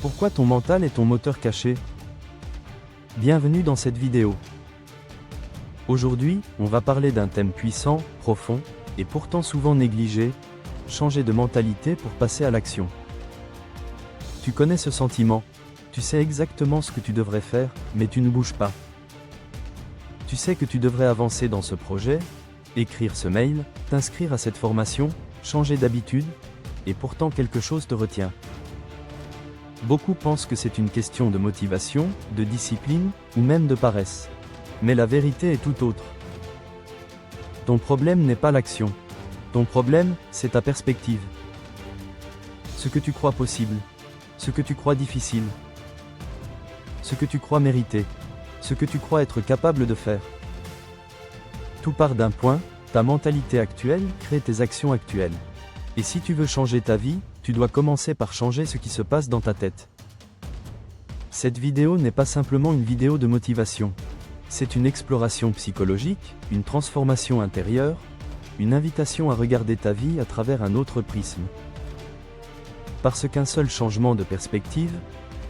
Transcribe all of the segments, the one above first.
Pourquoi ton mental est ton moteur caché? Bienvenue dans cette vidéo. Aujourd'hui, on va parler d'un thème puissant, profond, et pourtant souvent négligé, changer de mentalité pour passer à l'action. Tu connais ce sentiment, tu sais exactement ce que tu devrais faire, mais tu ne bouges pas. Tu sais que tu devrais avancer dans ce projet, écrire ce mail, t'inscrire à cette formation, changer d'habitude, et pourtant quelque chose te retient. Beaucoup pensent que c'est une question de motivation, de discipline, ou même de paresse. Mais la vérité est tout autre. Ton problème n'est pas l'action. Ton problème, c'est ta perspective. Ce que tu crois possible. Ce que tu crois difficile. Ce que tu crois mériter. Ce que tu crois être capable de faire. Tout part d'un point, ta mentalité actuelle crée tes actions actuelles. Et si tu veux changer ta vie, tu dois commencer par changer ce qui se passe dans ta tête. Cette vidéo n'est pas simplement une vidéo de motivation. C'est une exploration psychologique, une transformation intérieure, une invitation à regarder ta vie à travers un autre prisme. Parce qu'un seul changement de perspective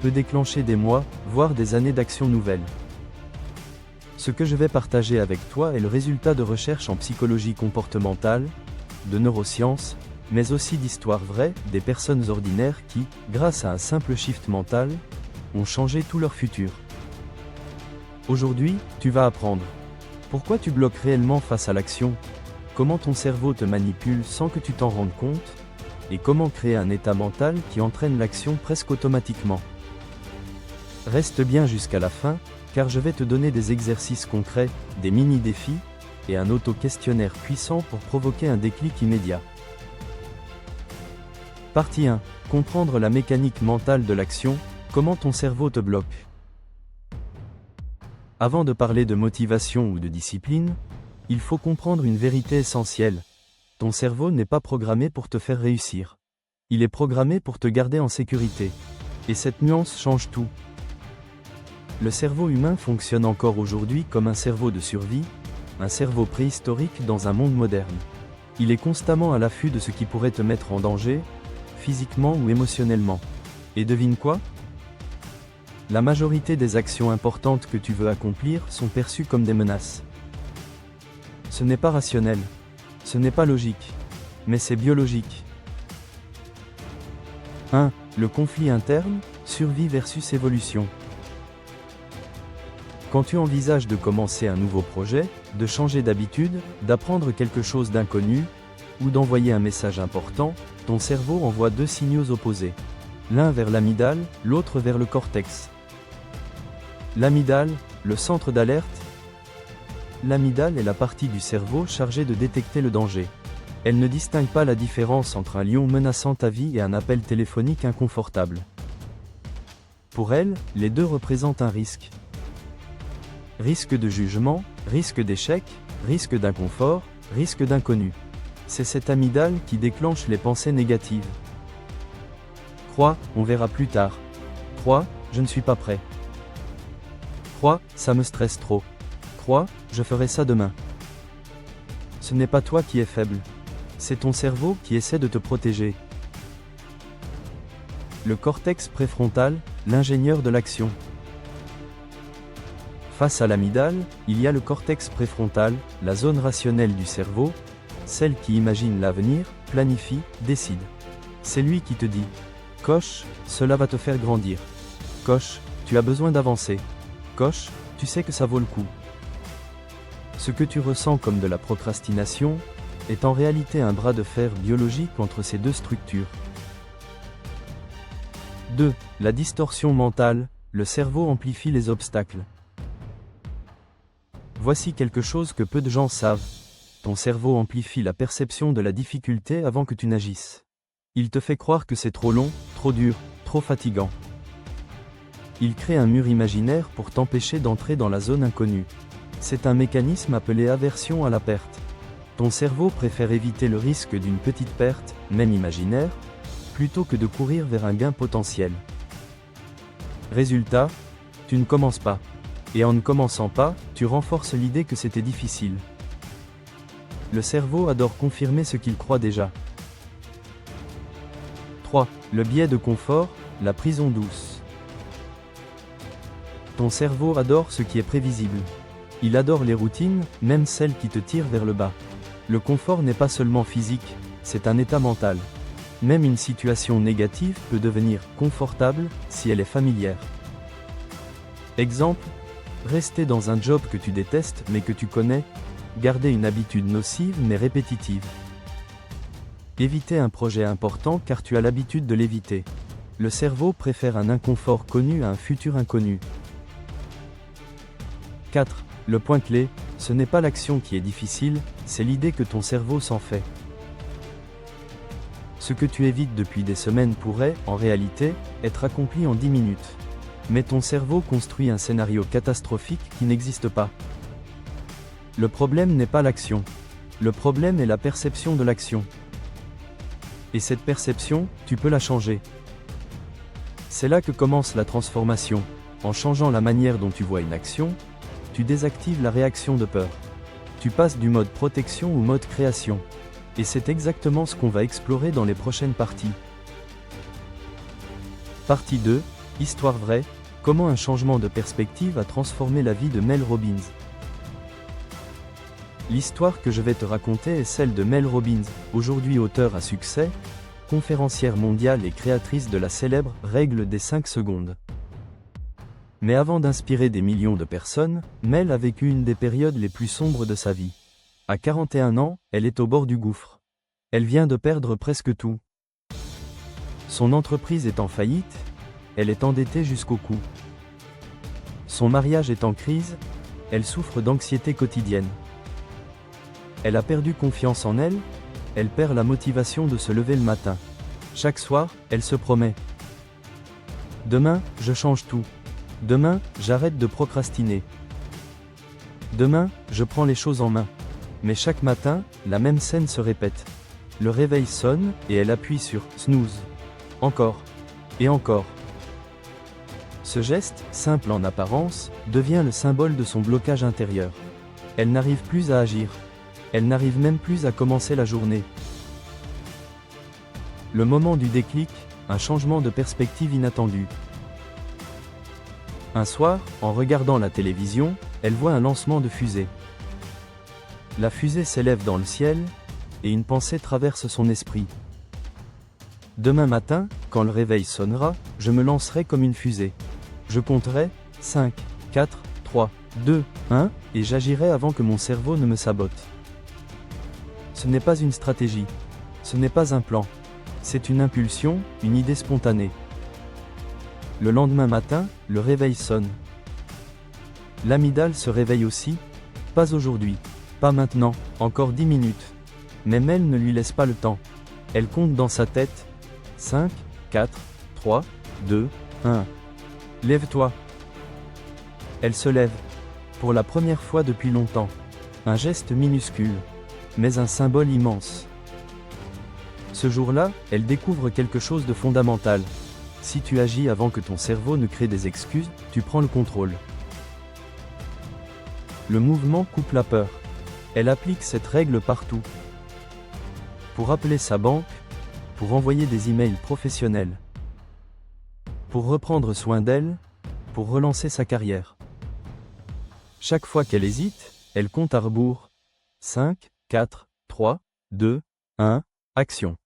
peut déclencher des mois, voire des années d'action nouvelles. Ce que je vais partager avec toi est le résultat de recherches en psychologie comportementale, de neurosciences, mais aussi d'histoires vraies, des personnes ordinaires qui, grâce à un simple shift mental, ont changé tout leur futur. Aujourd'hui, tu vas apprendre pourquoi tu bloques réellement face à l'action, comment ton cerveau te manipule sans que tu t'en rendes compte, et comment créer un état mental qui entraîne l'action presque automatiquement. Reste bien jusqu'à la fin, car je vais te donner des exercices concrets, des mini-défis, et un auto-questionnaire puissant pour provoquer un déclic immédiat. Partie 1. Comprendre la mécanique mentale de l'action, comment ton cerveau te bloque. Avant de parler de motivation ou de discipline, il faut comprendre une vérité essentielle. Ton cerveau n'est pas programmé pour te faire réussir. Il est programmé pour te garder en sécurité. Et cette nuance change tout. Le cerveau humain fonctionne encore aujourd'hui comme un cerveau de survie, un cerveau préhistorique dans un monde moderne. Il est constamment à l'affût de ce qui pourrait te mettre en danger, physiquement ou émotionnellement. Et devine quoi? La majorité des actions importantes que tu veux accomplir sont perçues comme des menaces. Ce n'est pas rationnel, ce n'est pas logique, mais c'est biologique. 1. Le conflit interne, survie versus évolution. Quand tu envisages de commencer un nouveau projet, de changer d'habitude, d'apprendre quelque chose d'inconnu, ou d'envoyer un message important, ton cerveau envoie deux signaux opposés. L'un vers l'amygdale, l'autre vers le cortex. L'amygdale, le centre d'alerte. L'amygdale est la partie du cerveau chargée de détecter le danger. Elle ne distingue pas la différence entre un lion menaçant ta vie et un appel téléphonique inconfortable. Pour elle, les deux représentent un risque. Risque de jugement, risque d'échec, risque d'inconfort, risque d'inconnu. C'est cette amygdale qui déclenche les pensées négatives. Crois, on verra plus tard. Crois, je ne suis pas prêt. Crois, ça me stresse trop. Crois, je ferai ça demain. Ce n'est pas toi qui es faible. C'est ton cerveau qui essaie de te protéger. Le cortex préfrontal, l'ingénieur de l'action. Face à l'amygdale, il y a le cortex préfrontal, la zone rationnelle du cerveau, celle qui imagine l'avenir, planifie, décide. C'est lui qui te dit « Coche, cela va te faire grandir. Coche, tu as besoin d'avancer. Coche, tu sais que ça vaut le coup. » Ce que tu ressens comme de la procrastination est en réalité un bras de fer biologique entre ces deux structures. 2. La distorsion mentale, le cerveau amplifie les obstacles. Voici quelque chose que peu de gens savent. Ton cerveau amplifie la perception de la difficulté avant que tu n'agisses. Il te fait croire que c'est trop long, trop dur, trop fatigant. Il crée un mur imaginaire pour t'empêcher d'entrer dans la zone inconnue. C'est un mécanisme appelé aversion à la perte. Ton cerveau préfère éviter le risque d'une petite perte, même imaginaire, plutôt que de courir vers un gain potentiel. Résultat, tu ne commences pas. Et en ne commençant pas, tu renforces l'idée que c'était difficile. Le cerveau adore confirmer ce qu'il croit déjà. 3. Le biais de confort, la prison douce. Ton cerveau adore ce qui est prévisible. Il adore les routines, même celles qui te tirent vers le bas. Le confort n'est pas seulement physique, c'est un état mental. Même une situation négative peut devenir confortable si elle est familière. Exemple, rester dans un job que tu détestes mais que tu connais, garder une habitude nocive mais répétitive. Éviter un projet important car tu as l'habitude de l'éviter. Le cerveau préfère un inconfort connu à un futur inconnu. 4. Le point clé, ce n'est pas l'action qui est difficile, c'est l'idée que ton cerveau s'en fait. Ce que tu évites depuis des semaines pourrait, en réalité, être accompli en 10 minutes. Mais ton cerveau construit un scénario catastrophique qui n'existe pas. Le problème n'est pas l'action. Le problème est la perception de l'action. Et cette perception, tu peux la changer. C'est là que commence la transformation. En changeant la manière dont tu vois une action, tu désactives la réaction de peur. Tu passes du mode protection au mode création. Et c'est exactement ce qu'on va explorer dans les prochaines parties. Partie 2, Histoire vraie, comment un changement de perspective a transformé la vie de Mel Robbins. L'histoire que je vais te raconter est celle de Mel Robbins, aujourd'hui auteure à succès, conférencière mondiale et créatrice de la célèbre « Règle des 5 secondes ». Mais avant d'inspirer des millions de personnes, Mel a vécu une des périodes les plus sombres de sa vie. À 41 ans, elle est au bord du gouffre. Elle vient de perdre presque tout. Son entreprise est en faillite, elle est endettée jusqu'au cou. Son mariage est en crise, elle souffre d'anxiété quotidienne. Elle a perdu confiance en elle, elle perd la motivation de se lever le matin. Chaque soir, elle se promet. Demain, je change tout. Demain, j'arrête de procrastiner. Demain, je prends les choses en main. Mais chaque matin, la même scène se répète. Le réveil sonne, et elle appuie sur « snooze ». Encore. Et encore. Ce geste, simple en apparence, devient le symbole de son blocage intérieur. Elle n'arrive plus à agir. Elle n'arrive même plus à commencer la journée. Le moment du déclic, un changement de perspective inattendu. Un soir, en regardant la télévision, elle voit un lancement de fusée. La fusée s'élève dans le ciel, et une pensée traverse son esprit. Demain matin, quand le réveil sonnera, je me lancerai comme une fusée. Je compterai 5, 4, 3, 2, 1, et j'agirai avant que mon cerveau ne me sabote. Ce n'est pas une stratégie. Ce n'est pas un plan. C'est une impulsion, une idée spontanée. Le lendemain matin, le réveil sonne. L'amygdale se réveille aussi. Pas aujourd'hui. Pas maintenant, encore 10 minutes. Mais Mel ne lui laisse pas le temps. Elle compte dans sa tête. 5, 4, 3, 2, 1. Lève-toi. Elle se lève. Pour la première fois depuis longtemps. Un geste minuscule. Mais un symbole immense. Ce jour-là, elle découvre quelque chose de fondamental. Si tu agis avant que ton cerveau ne crée des excuses, tu prends le contrôle. Le mouvement coupe la peur. Elle applique cette règle partout. Pour appeler sa banque, pour envoyer des emails professionnels, pour reprendre soin d'elle, pour relancer sa carrière. Chaque fois qu'elle hésite, elle compte à rebours. 5, 4, 3, 2, 1, action.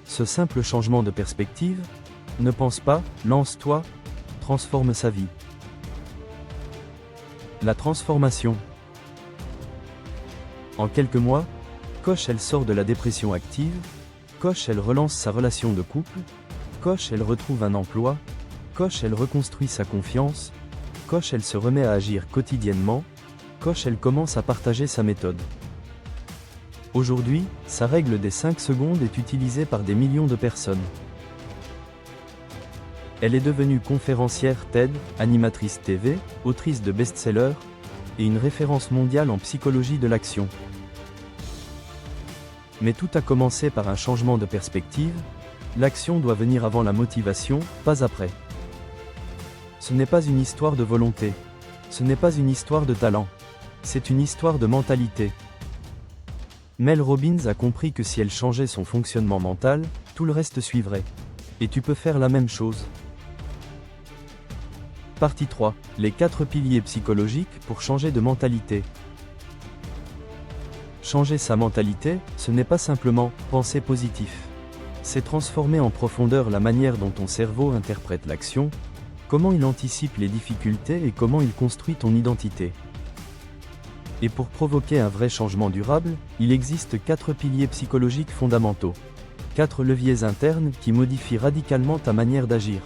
Ce simple changement de perspective, ne pense pas, lance-toi, transforme sa vie. La transformation. En quelques mois, Coche elle sort de la dépression active, Coche elle relance sa relation de couple, Coche elle retrouve un emploi, Coche elle reconstruit sa confiance, Coche elle se remet à agir quotidiennement, Coche elle commence à partager sa méthode. Aujourd'hui, sa règle des 5 secondes est utilisée par des millions de personnes. Elle est devenue conférencière TED, animatrice TV, autrice de best-sellers, et une référence mondiale en psychologie de l'action. Mais tout a commencé par un changement de perspective, l'action doit venir avant la motivation, pas après. Ce n'est pas une histoire de volonté. Ce n'est pas une histoire de talent. C'est une histoire de mentalité. Mel Robbins a compris que si elle changeait son fonctionnement mental, tout le reste suivrait. Et tu peux faire la même chose. Partie 3. Les 4 piliers psychologiques pour changer de mentalité. Changer sa mentalité, ce n'est pas simplement penser positif. C'est transformer en profondeur la manière dont ton cerveau interprète l'action, comment il anticipe les difficultés et comment il construit ton identité. Et pour provoquer un vrai changement durable, il existe 4 piliers psychologiques fondamentaux. 4 leviers internes qui modifient radicalement ta manière d'agir.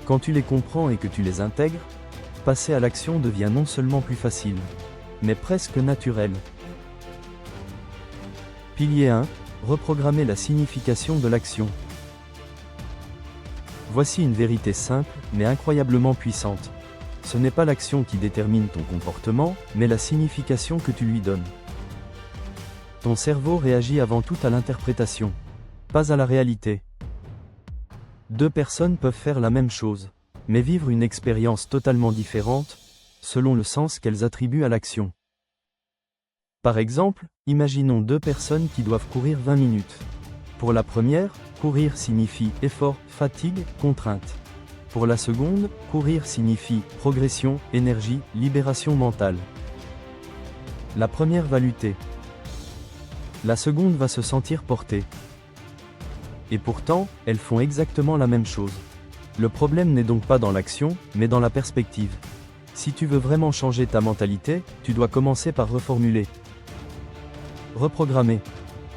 Quand tu les comprends et que tu les intègres, passer à l'action devient non seulement plus facile, mais presque naturel. Pilier 1. Reprogrammer la signification de l'action. Voici une vérité simple, mais incroyablement puissante. Ce n'est pas l'action qui détermine ton comportement, mais la signification que tu lui donnes. Ton cerveau réagit avant tout à l'interprétation, pas à la réalité. 2 personnes peuvent faire la même chose, mais vivre une expérience totalement différente, selon le sens qu'elles attribuent à l'action. Par exemple, imaginons 2 personnes qui doivent courir 20 minutes. Pour la première, courir signifie effort, fatigue, contrainte. Pour la seconde, courir signifie progression, énergie, libération mentale. La première va lutter. La seconde va se sentir portée. Et pourtant, elles font exactement la même chose. Le problème n'est donc pas dans l'action, mais dans la perspective. Si tu veux vraiment changer ta mentalité, tu dois commencer par reformuler. Reprogrammer.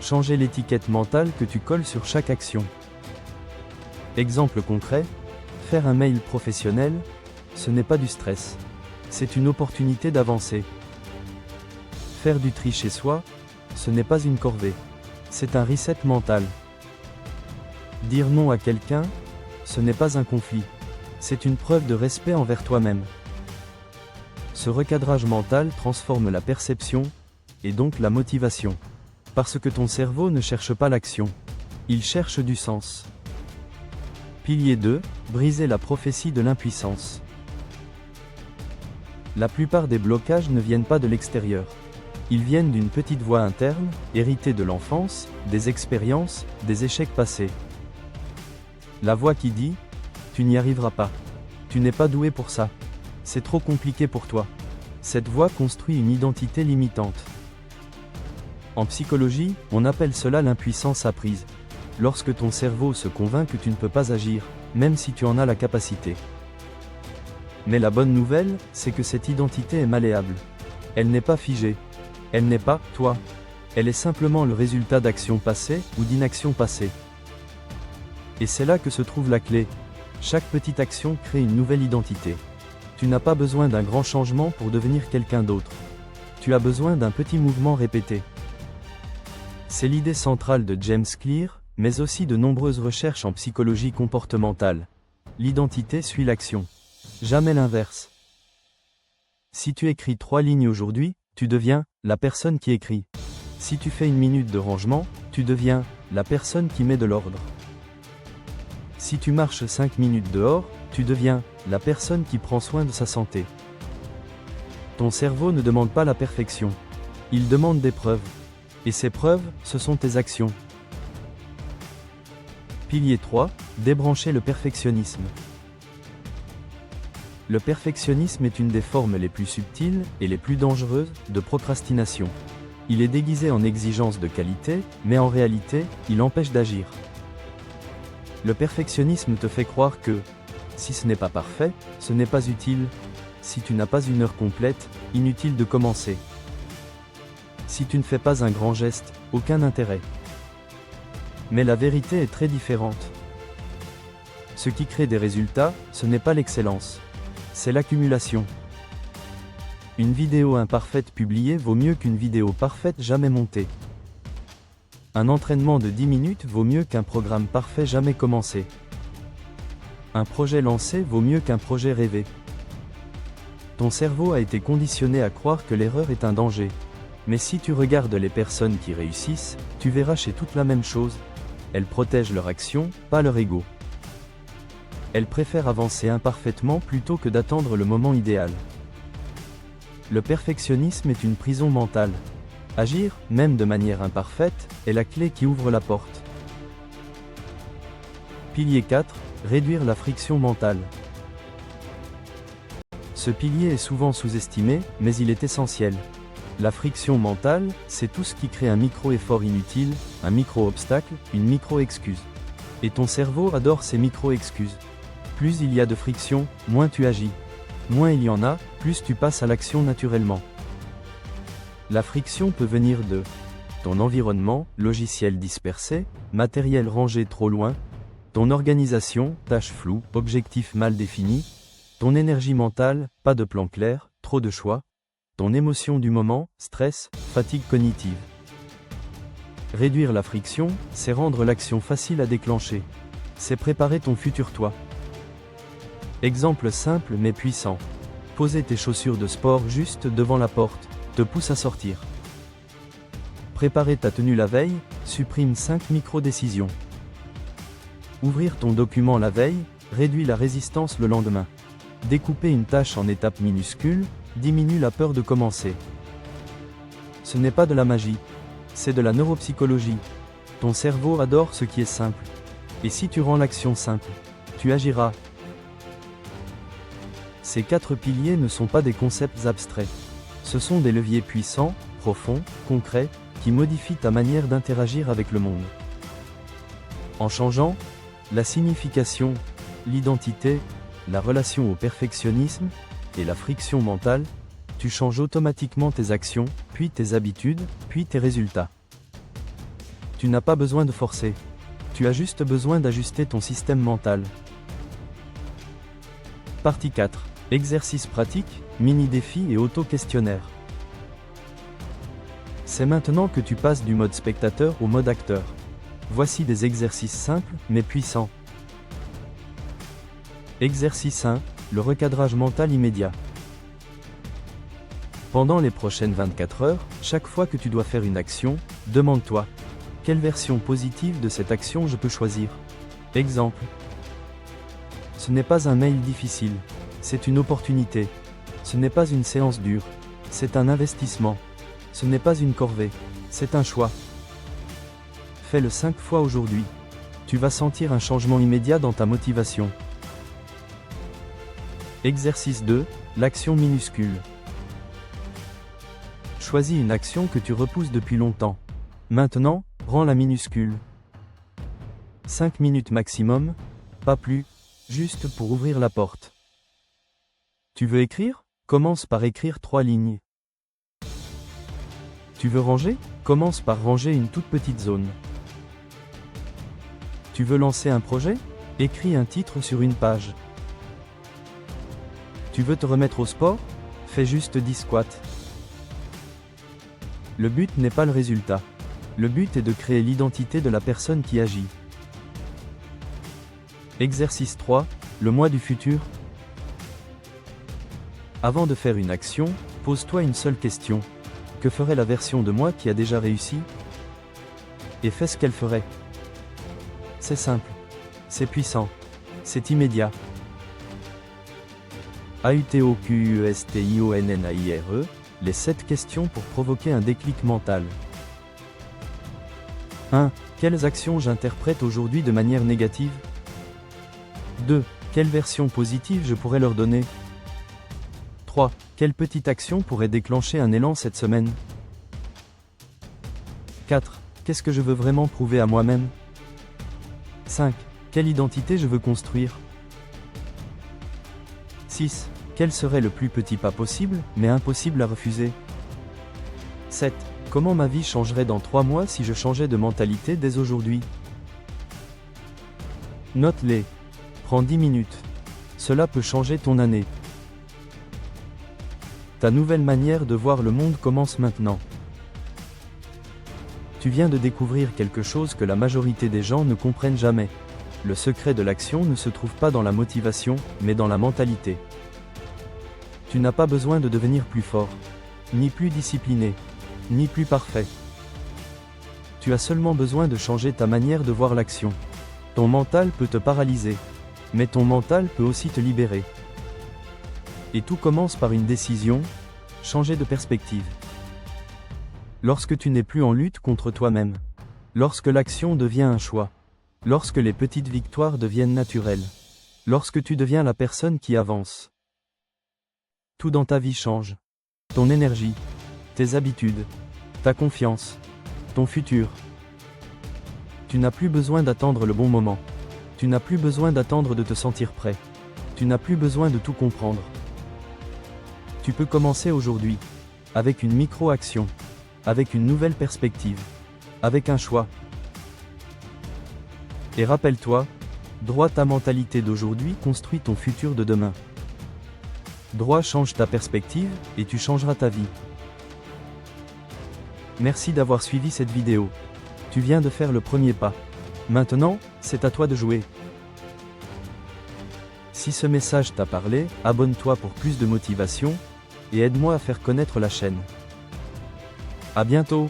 Changer l'étiquette mentale que tu colles sur chaque action. Exemple concret, faire un mail professionnel, ce n'est pas du stress. C'est une opportunité d'avancer. Faire du tri chez soi, ce n'est pas une corvée. C'est un reset mental. Dire non à quelqu'un, ce n'est pas un conflit. C'est une preuve de respect envers toi-même. Ce recadrage mental transforme la perception, et donc la motivation. Parce que ton cerveau ne cherche pas l'action. Il cherche du sens. Pilier 2, briser la prophétie de l'impuissance. La plupart des blocages ne viennent pas de l'extérieur. Ils viennent d'une petite voix interne, héritée de l'enfance, des expériences, des échecs passés. La voix qui dit « Tu n'y arriveras pas. Tu n'es pas doué pour ça. C'est trop compliqué pour toi. » Cette voix construit une identité limitante. En psychologie, on appelle cela l'impuissance apprise. Lorsque ton cerveau se convainc que tu ne peux pas agir, même si tu en as la capacité. Mais la bonne nouvelle, c'est que cette identité est malléable. Elle n'est pas figée. Elle n'est pas « toi ». Elle est simplement le résultat d'actions passées ou d'inactions passées. Et c'est là que se trouve la clé. Chaque petite action crée une nouvelle identité. Tu n'as pas besoin d'un grand changement pour devenir quelqu'un d'autre. Tu as besoin d'un petit mouvement répété. C'est l'idée centrale de James Clear, mais aussi de nombreuses recherches en psychologie comportementale. L'identité suit l'action. Jamais l'inverse. Si tu écris 3 lignes aujourd'hui, tu deviens la personne qui écrit. Si tu fais 1 minute de rangement, tu deviens la personne qui met de l'ordre. Si tu marches 5 minutes dehors, tu deviens la personne qui prend soin de sa santé. Ton cerveau ne demande pas la perfection. Il demande des preuves. Et ces preuves, ce sont tes actions. Pilier 3, débrancher le perfectionnisme. Le perfectionnisme est une des formes les plus subtiles et les plus dangereuses de procrastination. Il est déguisé en exigence de qualité, mais en réalité, il empêche d'agir. Le perfectionnisme te fait croire que, si ce n'est pas parfait, ce n'est pas utile. Si tu n'as pas 1 heure complète, inutile de commencer. Si tu ne fais pas un grand geste, aucun intérêt. Mais la vérité est très différente. Ce qui crée des résultats, ce n'est pas l'excellence. C'est l'accumulation. Une vidéo imparfaite publiée vaut mieux qu'une vidéo parfaite jamais montée. Un entraînement de 10 minutes vaut mieux qu'un programme parfait jamais commencé. Un projet lancé vaut mieux qu'un projet rêvé. Ton cerveau a été conditionné à croire que l'erreur est un danger. Mais si tu regardes les personnes qui réussissent, tu verras chez toutes la même chose. Elles protègent leur action, pas leur ego. Elles préfèrent avancer imparfaitement plutôt que d'attendre le moment idéal. Le perfectionnisme est une prison mentale. Agir, même de manière imparfaite, est la clé qui ouvre la porte. Pilier 4, réduire la friction mentale. Ce pilier est souvent sous-estimé, mais il est essentiel. La friction mentale, c'est tout ce qui crée un micro-effort inutile, un micro-obstacle, une micro-excuse. Et ton cerveau adore ces micro-excuses. Plus il y a de friction, moins tu agis. Moins il y en a, plus tu passes à l'action naturellement. La friction peut venir de ton environnement, logiciel dispersé, matériel rangé trop loin, ton organisation, tâches floues, objectifs mal définis, ton énergie mentale, pas de plan clair, trop de choix, ton émotion du moment, stress, fatigue cognitive. Réduire la friction, c'est rendre l'action facile à déclencher. C'est préparer ton futur toi. Exemple simple mais puissant. Poser tes chaussures de sport juste devant la porte, te pousse à sortir. Préparer ta tenue la veille, supprime 5 micro-décisions. Ouvrir ton document la veille, réduit la résistance le lendemain. Découper une tâche en étapes minuscules, diminue la peur de commencer. Ce n'est pas de la magie, c'est de la neuropsychologie. Ton cerveau adore ce qui est simple. Et si tu rends l'action simple, tu agiras. Ces 4 piliers ne sont pas des concepts abstraits. Ce sont des leviers puissants, profonds, concrets, qui modifient ta manière d'interagir avec le monde. En changeant la signification, l'identité, la relation au perfectionnisme et la friction mentale, tu changes automatiquement tes actions, puis tes habitudes, puis tes résultats. Tu n'as pas besoin de forcer. Tu as juste besoin d'ajuster ton système mental. Partie 4. Exercice pratique, mini-défi et auto-questionnaire. C'est maintenant que tu passes du mode spectateur au mode acteur. Voici des exercices simples, mais puissants. Exercice 1, le recadrage mental immédiat. Pendant les prochaines 24 heures, chaque fois que tu dois faire une action, demande-toi, quelle version positive de cette action je peux choisir? Exemple. Ce n'est pas un mail difficile, c'est une opportunité. Ce n'est pas une séance dure, c'est un investissement. Ce n'est pas une corvée, c'est un choix. Fais-le 5 fois aujourd'hui. Tu vas sentir un changement immédiat dans ta motivation. Exercice 2, l'action minuscule. Choisis une action que tu repousses depuis longtemps. Maintenant, rends-la minuscule. 5 minutes maximum, pas plus, juste pour ouvrir la porte. Tu veux écrire? Commence par écrire 3 lignes. Tu veux ranger? Commence par ranger une toute petite zone. Tu veux lancer un projet? Écris un titre sur une page. Tu veux te remettre au sport? Fais juste 10 squats. Le but n'est pas le résultat. Le but est de créer l'identité de la personne qui agit. Exercice 3, le moi du futur. Avant de faire une action, pose-toi une seule question. Que ferait la version de moi qui a déjà réussi? Et fais ce qu'elle ferait. C'est simple. C'est puissant. C'est immédiat. AUTOQUESTIONNAIRE, les 7 questions pour provoquer un déclic mental. 1. Quelles actions j'interprète aujourd'hui de manière négative? 2. Quelle version positive je pourrais leur donner? 3. Quelle petite action pourrait déclencher un élan cette semaine? 4. Qu'est-ce que je veux vraiment prouver à moi-même? 5. Quelle identité je veux construire? 6. Quel serait le plus petit pas possible, mais impossible à refuser? 7. Comment ma vie changerait dans 3 mois si je changeais de mentalité dès aujourd'hui? Note-les. Prends 10 minutes. Cela peut changer ton année. Ta nouvelle manière de voir le monde commence maintenant. Tu viens de découvrir quelque chose que la majorité des gens ne comprennent jamais. Le secret de l'action ne se trouve pas dans la motivation, mais dans la mentalité. Tu n'as pas besoin de devenir plus fort, ni plus discipliné, ni plus parfait. Tu as seulement besoin de changer ta manière de voir l'action. Ton mental peut te paralyser, mais ton mental peut aussi te libérer. Et tout commence par une décision, changer de perspective. Lorsque tu n'es plus en lutte contre toi-même. Lorsque l'action devient un choix. Lorsque les petites victoires deviennent naturelles. Lorsque tu deviens la personne qui avance. Tout dans ta vie change. Ton énergie, tes habitudes, ta confiance, ton futur. Tu n'as plus besoin d'attendre le bon moment. Tu n'as plus besoin d'attendre de te sentir prêt. Tu n'as plus besoin de tout comprendre. Tu peux commencer aujourd'hui, avec une micro-action, avec une nouvelle perspective, avec un choix. Et rappelle-toi, droit ta mentalité d'aujourd'hui construit ton futur de demain. Droit change ta perspective, et tu changeras ta vie. Merci d'avoir suivi cette vidéo. Tu viens de faire le premier pas. Maintenant, c'est à toi de jouer. Si ce message t'a parlé, abonne-toi pour plus de motivation, et aide-moi à faire connaître la chaîne. À bientôt!